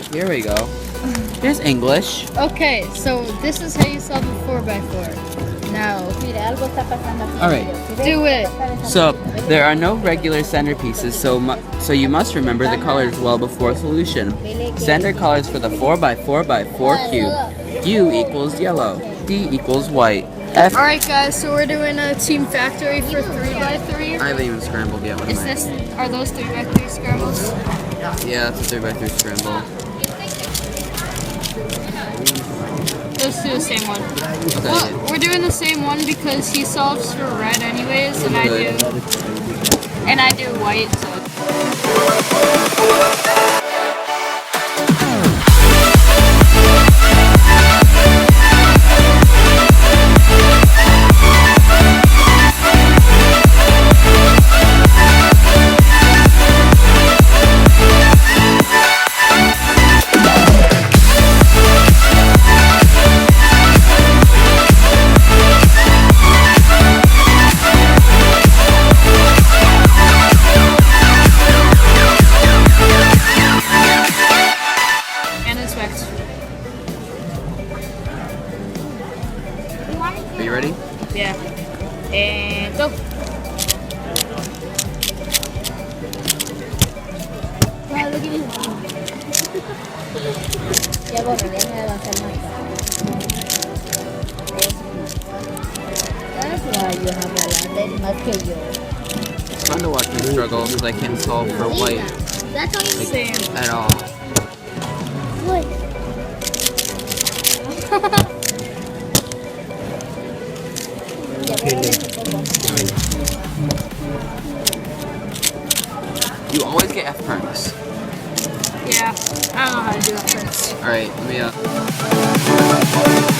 Here we go. Here's English. Okay, so this is how you solve a 4x4. Now, Alright, do it. so there are no regular centerpieces, so you must remember the colors well before solution. Standard colors for the 4x4x4 cube. U equals yellow. D equals white. F. Alright guys, so we're doing a team factory for 3x3. I haven't even scrambled yet. What am I? Are those 3x3 scrambles? Yeah, that's a 3x3 scramble. Let's do the same one. Okay. Well, we're doing the same one because he solves for red anyways, and I do white. So. Are you ready? Yeah. And go. Wow, look at this. That's why you have a lot. That's más que yo. It's fun to watch me struggle because I can't solve for white That's all you Same. at all. Good. You always get F perms. Yeah, I don't know how to do that first. Alright, let me